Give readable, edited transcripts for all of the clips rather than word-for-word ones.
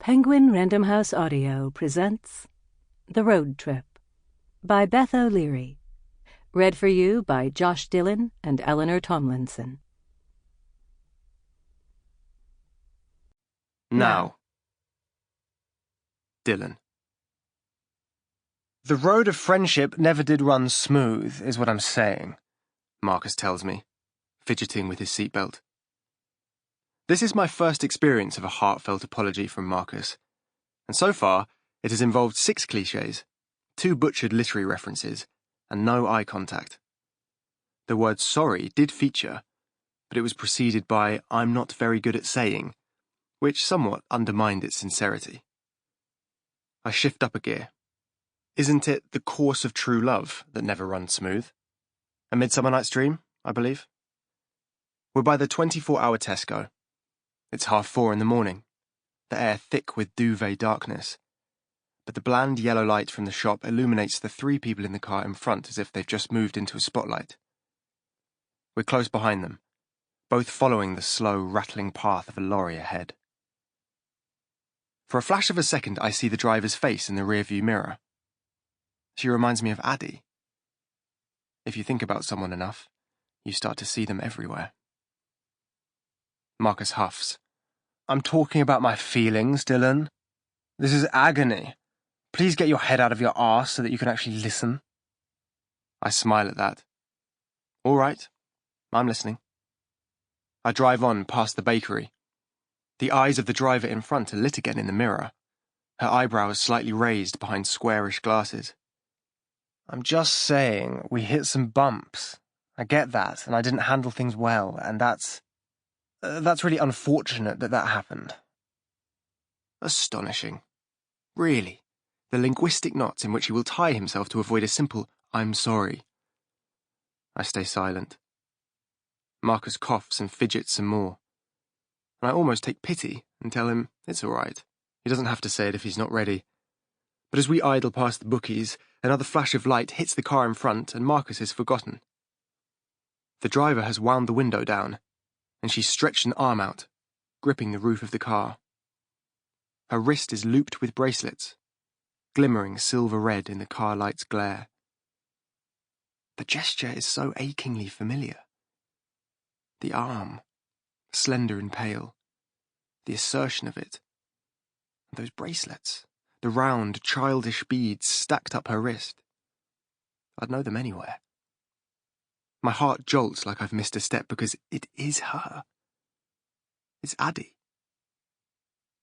Penguin Random House Audio presents The Road Trip by Beth O'Leary. Read for you by Josh Dillon and Eleanor Tomlinson. Now. Dylan. The road of friendship never did run smooth, is what I'm saying, Marcus tells me, fidgeting with his seatbelt. This is my first experience of a heartfelt apology from Marcus, and so far it has involved 6 clichés, 2 butchered literary references, and no eye contact. The word sorry did feature, but it was preceded by I'm not very good at saying, which somewhat undermined its sincerity. I shift up a gear. Isn't it the course of true love that never runs smooth? A Midsummer Night's Dream, I believe. We're by the 24-hour Tesco. It's 4:30 in the morning, the air thick with duvet darkness, but the bland yellow light from the shop illuminates the 3 people in the car in front as if they've just moved into a spotlight. We're close behind them, both following the slow, rattling path of a lorry ahead. For a flash of a second, I see the driver's face in the rearview mirror. She reminds me of Addie. If you think about someone enough, you start to see them everywhere. Marcus huffs. I'm talking about my feelings, Dylan. This is agony. Please get your head out of your arse so that you can actually listen. I smile at that. All right, I'm listening. I drive on past the bakery. The eyes of the driver in front are lit again in the mirror, her eyebrows slightly raised behind squarish glasses. I'm just saying, we hit some bumps. I get that, and I didn't handle things well, and that's really unfortunate that happened. Astonishing. Really, the linguistic knots in which he will tie himself to avoid a simple, I'm sorry. I stay silent. Marcus coughs and fidgets some more. And I almost take pity and tell him it's all right. He doesn't have to say it if he's not ready. But as we idle past the bookies, another flash of light hits the car in front and Marcus is forgotten. The driver has wound the window down, and she stretched an arm out, gripping the roof of the car. Her wrist is looped with bracelets, glimmering silver red in the car light's glare. The gesture is so achingly familiar. The arm, slender and pale, the assertion of it, and those bracelets, the round, childish beads stacked up her wrist. I'd know them anywhere. My heart jolts like I've missed a step because it is her. It's Addie.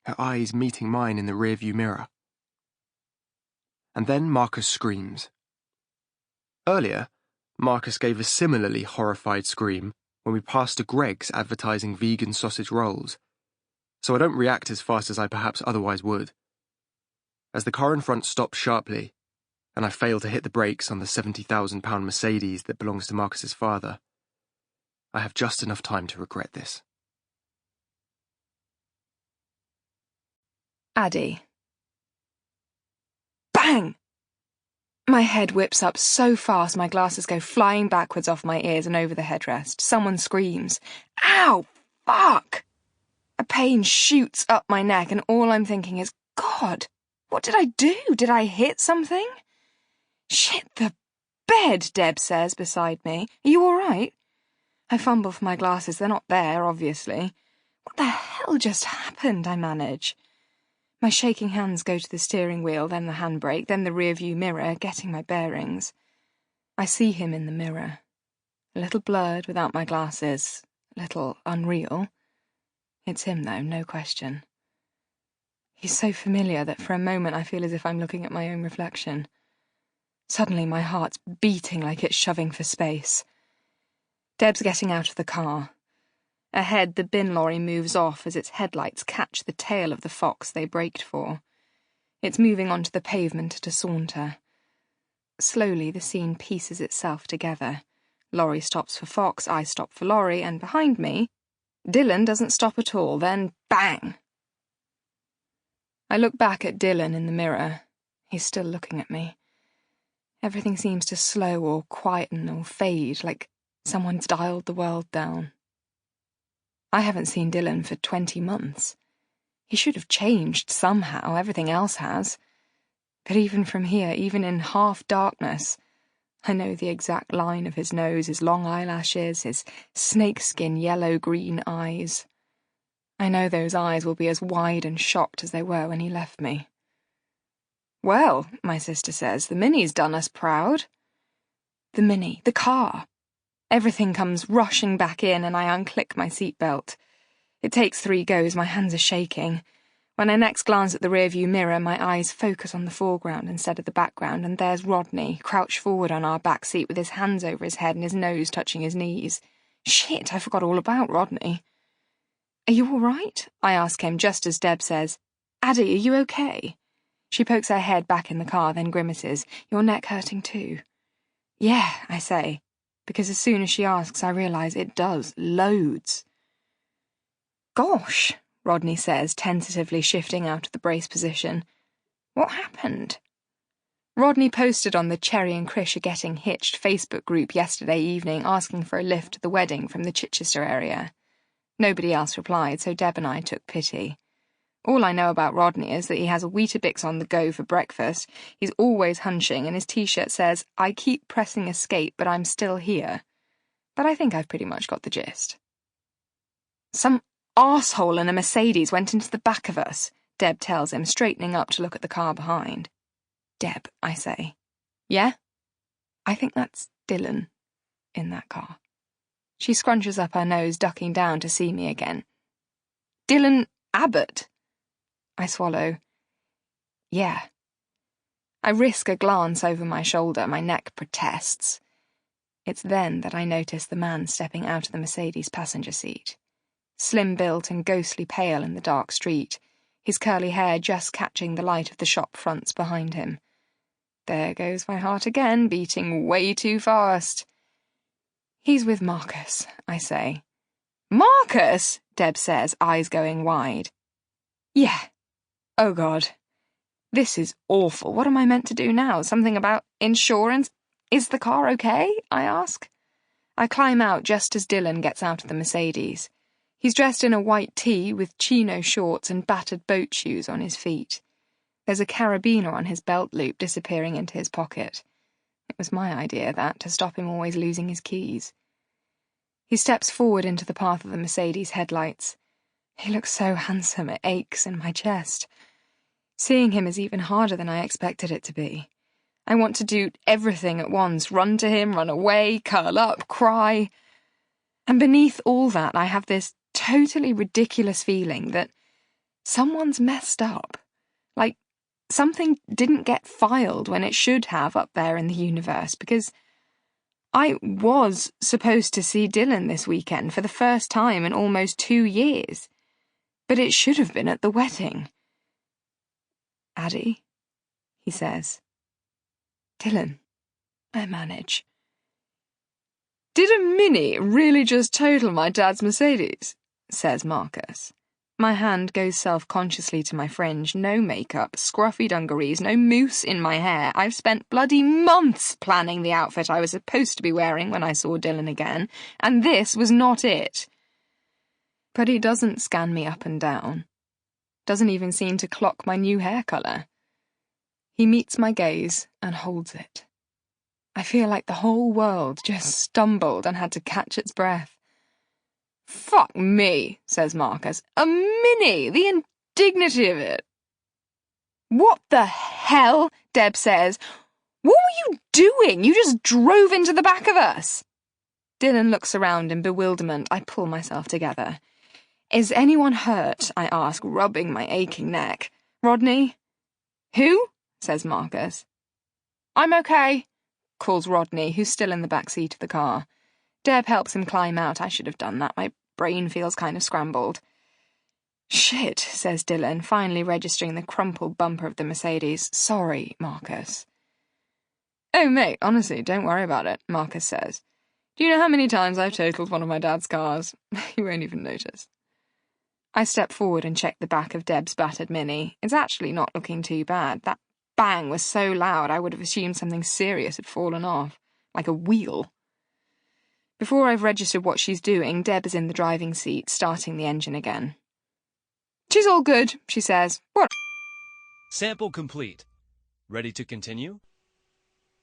Her eyes meeting mine in the rearview mirror. And then Marcus screams. Earlier, Marcus gave a similarly horrified scream when we passed a Greg's advertising vegan sausage rolls, so I don't react as fast as I perhaps otherwise would. As the car in front stops sharply, and I fail to hit the brakes on the £70,000 Mercedes that belongs to Marcus's father, I have just enough time to regret this. Addie. Bang! My head whips up so fast my glasses go flying backwards off my ears and over the headrest. Someone screams, "Ow! Fuck!" A pain shoots up my neck and all I'm thinking is, God, what did I do? Did I hit something? Shit the bed, Deb says beside me. Are you all right? I fumble for my glasses. They're not there, obviously. What the hell just happened, I manage. My shaking hands go to the steering wheel, then the handbrake, then the rearview mirror, getting my bearings. I see him in the mirror. A little blurred without my glasses, a little unreal. It's him, though, no question. He's so familiar that for a moment I feel as if I'm looking at my own reflection. Suddenly my heart's beating like it's shoving for space. Deb's getting out of the car. Ahead, the bin lorry moves off as its headlights catch the tail of the fox they braked for. It's moving onto the pavement at a saunter. Slowly, the scene pieces itself together. Lorry stops for fox, I stop for lorry, and behind me, Dylan doesn't stop at all, then bang! I look back at Dylan in the mirror. He's still looking at me. Everything seems to slow or quieten or fade, like someone's dialed the world down. I haven't seen Dylan for 20 months. He should have changed somehow, everything else has. But even from here, even in half darkness, I know the exact line of his nose, his long eyelashes, his snakeskin yellow-green eyes. I know those eyes will be as wide and shocked as they were when he left me. "Well," my sister says, "the Mini's done us proud." The Mini, the car. Everything comes rushing back in and I unclick my seatbelt. It takes 3 goes, my hands are shaking. When I next glance at the rearview mirror, my eyes focus on the foreground instead of the background, and there's Rodney, crouched forward on our back seat with his hands over his head and his nose touching his knees. Shit, I forgot all about Rodney. "Are you all right?" I ask him just as Deb says, "Addie, are you okay?" She pokes her head back in the car, then grimaces. "Your neck hurting too?" "Yeah," I say, because as soon as she asks, I realise it does, loads. "Gosh," Rodney says, tentatively shifting out of the brace position. "What happened?" Rodney posted on the Cherry and Krish Are Getting Hitched Facebook group yesterday evening asking for a lift to the wedding from the Chichester area. Nobody else replied, so Deb and I took pity. All I know about Rodney is that he has a Weetabix on the go for breakfast, he's always hunching, and his t-shirt says, "I keep pressing escape, but I'm still here." But I think I've pretty much got the gist. "Some arsehole in a Mercedes went into the back of us," Deb tells him, straightening up to look at the car behind. "Deb," I say. "Yeah?" "I think that's Dylan in that car." She scrunches up her nose, ducking down to see me again. "Dylan Abbott?" I swallow. "Yeah." I risk a glance over my shoulder, my neck protests. It's then that I notice the man stepping out of the Mercedes passenger seat. Slim-built and ghostly pale in the dark street, his curly hair just catching the light of the shop fronts behind him. There goes my heart again, beating way too fast. "He's with Marcus," I say. "Marcus?" Deb says, eyes going wide. "Yeah. Oh, God. This is awful. What am I meant to do now? Something about insurance? Is the car okay?" I ask. I climb out just as Dylan gets out of the Mercedes. He's dressed in a white tee with chino shorts and battered boat shoes on his feet. There's a carabiner on his belt loop disappearing into his pocket. It was my idea, that, to stop him always losing his keys. He steps forward into the path of the Mercedes headlights. He looks so handsome, it aches in my chest. Seeing him is even harder than I expected it to be. I want to do everything at once, run to him, run away, curl up, cry. And beneath all that, I have this totally ridiculous feeling that someone's messed up. Like, something didn't get filed when it should have up there in the universe, because I was supposed to see Dylan this weekend for the first time in almost 2 years. But it should have been at the wedding. "Addie," he says. "Dylan," I manage. "Did a Mini really just total my dad's Mercedes?" says Marcus. My hand goes self-consciously to my fringe. No makeup, scruffy dungarees, no mousse in my hair. I've spent bloody months planning the outfit I was supposed to be wearing when I saw Dylan again, and this was not it. But he doesn't scan me up and down. Doesn't even seem to clock my new hair colour. He meets my gaze and holds it. I feel like the whole world just stumbled and had to catch its breath. "Fuck me," says Marcus. "A Mini! The indignity of it!" "What the hell?" Deb says. "What were you doing? You just drove into the back of us." Dylan looks around in bewilderment. I pull myself together. "Is anyone hurt?" I ask, rubbing my aching neck. "Rodney?" "Who?" says Marcus. "I'm okay," calls Rodney, who's still in the back seat of the car. Deb helps him climb out. I should have done that. My brain feels kind of scrambled. "Shit," says Dylan, finally registering the crumpled bumper of the Mercedes. "Sorry, Marcus." "Oh, mate, honestly, don't worry about it," Marcus says. "Do you know how many times I've totaled one of my dad's cars? You won't even notice." I step forward and check the back of Deb's battered Mini. It's actually not looking too bad. That bang was so loud I would have assumed something serious had fallen off, like a wheel. Before I've registered what she's doing, Deb is in the driving seat, starting the engine again. She's all good, she says. What? Sample complete. Ready to continue?